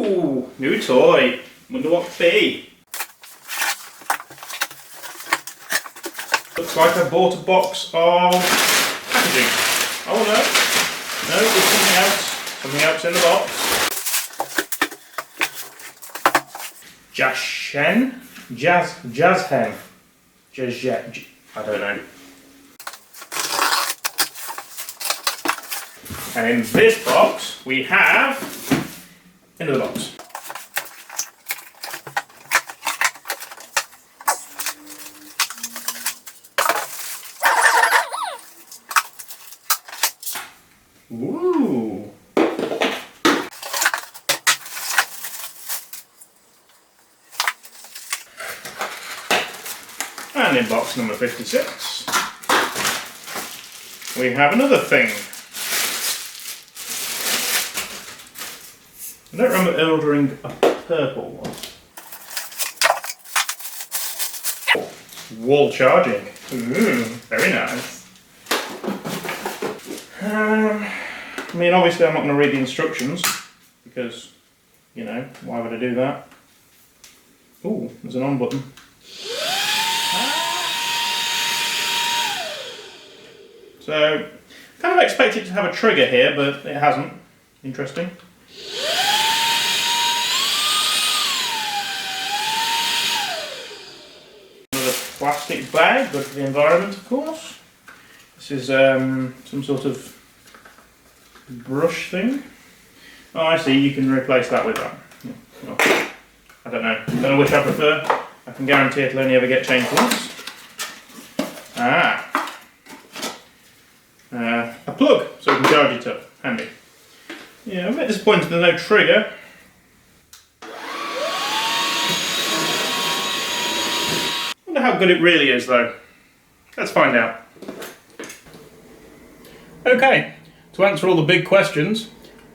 Ooh, new toy. Wonder what it be. Looks like I bought a box of packaging. Oh no, no, there's something else. Something else in the box. Jashen? Jashen. I don't know. And in this box we have into the box. Ooh. And in box number 56 we have another thing. I don't remember ordering a purple one. Wall charging. Ooh, very nice. I mean, obviously I'm not going to read the instructions because, you know, why would I do that? Ooh, there's an on button. So, kind of expect it to have a trigger here, but it hasn't. Interesting. Another plastic bag, good for the environment, of course. This is some sort of brush thing. Oh, I see, you can replace that with that. Well, I don't know which I prefer. I can guarantee it'll only ever get changed once. A plug, so we can charge it up. Handy. Yeah, I'm a bit disappointed there's no trigger. Wonder how good it really is though. Let's find out. Okay, to answer all the big questions,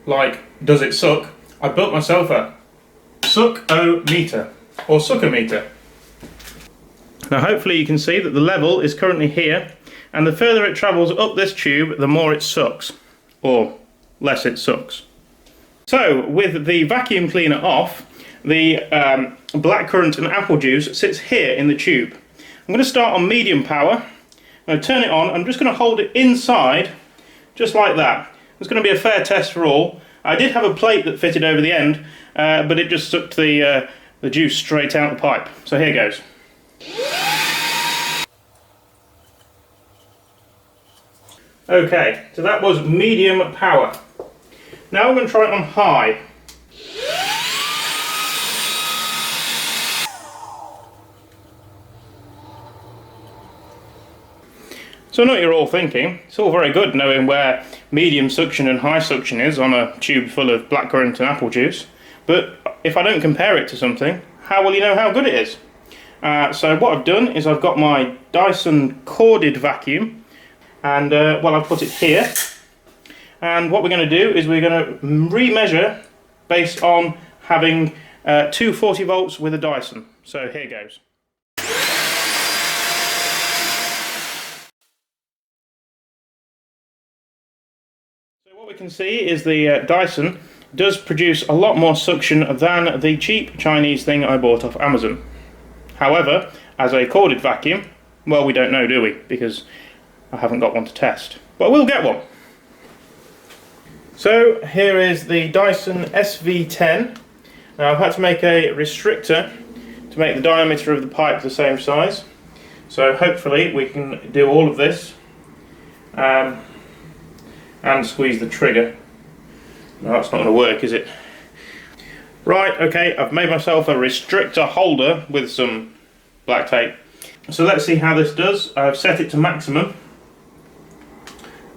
like does it suck, I built myself a suck-o-meter, or suck-o-meter. Now hopefully you can see that the level is currently here, and the further it travels up this tube, the more it sucks, or less it sucks. So with the vacuum cleaner off, the blackcurrant and apple juice sits here in the tube. I'm going to start on medium power. I'm going to turn it on. I'm just going to hold it inside, just like that. It's going to be a fair test for all. I did have a plate that fitted over the end, but it just sucked the juice straight out the pipe. So here goes. Okay, so that was medium power. Now I'm going to try it on high. So I know what you're all thinking. It's all very good knowing where medium suction and high suction is on a tube full of blackcurrant and apple juice. But if I don't compare it to something, how will you know how good it is? So what I've done is I've got my Dyson Cordless Vacuum, and well, I've put it here. And what we're going to do is we're going to remeasure based on having 240 volts with a Dyson. So here goes. So what we can see is the Dyson does produce a lot more suction than the cheap Chinese thing I bought off Amazon. However, as a corded vacuum, well, we don't know, do we? Because I haven't got one to test. But we'll get one. So here is the Dyson Sv10. Now I've had to make a restrictor to make the diameter of the pipe the same size. So hopefully we can do all of this and squeeze the trigger. No, that's not going to work, is it? Right, okay, I've made myself a restrictor holder with some black tape. So let's see how this does. I've set it to maximum.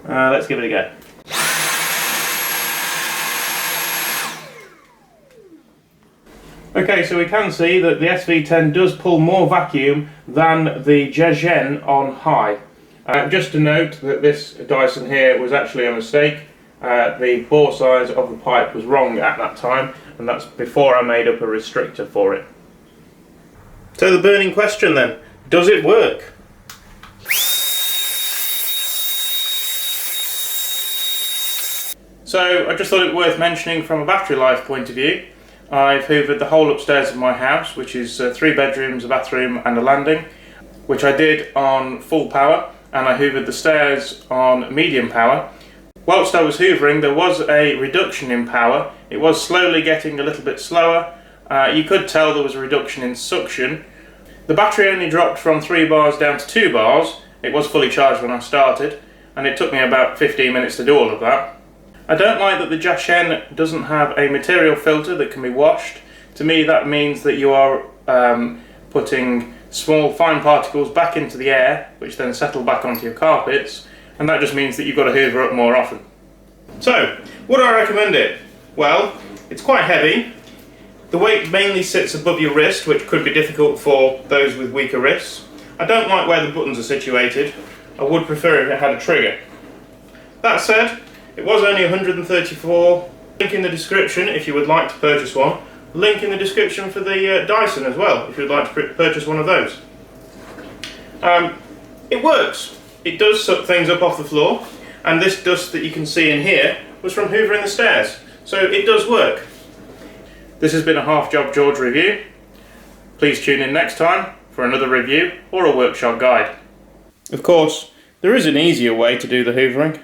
Let's give it a go. Okay, so we can see that the Sv10 does pull more vacuum than the Jashen on high. Just to note that this Dyson here was actually a mistake. The bore size of the pipe was wrong at that time, and that's before I made up a restrictor for it. So the burning question then, does it work? So I just thought it worth mentioning from a battery life point of view. I've hoovered the whole upstairs of my house, which is 3 bedrooms, a bathroom and a landing, which I did on full power, and I hoovered the stairs on medium power. Whilst I was hoovering, there was a reduction in power. It was slowly getting a little bit slower. You could tell there was a reduction in suction. The battery only dropped from 3 bars down to 2 bars. It was fully charged when I started, and it took me about 15 minutes to do all of that. I don't like that the Jashen doesn't have a material filter that can be washed. To me that means that you are putting small fine particles back into the air, which then settle back onto your carpets, and that just means that you've got to hoover up more often. So, would I recommend it? Well, it's quite heavy. The weight mainly sits above your wrist, which could be difficult for those with weaker wrists. I don't like where the buttons are situated. I would prefer if it had a trigger. That said, it was only 134. Link in the description if you would like to purchase one. Link in the description for the Dyson as well, if you would like to purchase one of those. It works. It does suck things up off the floor, and this dust that you can see in here was from hoovering the stairs, so it does work. This has been a Half Job George review. Please tune in next time for another review or a workshop guide. Of course, there is an easier way to do the hoovering.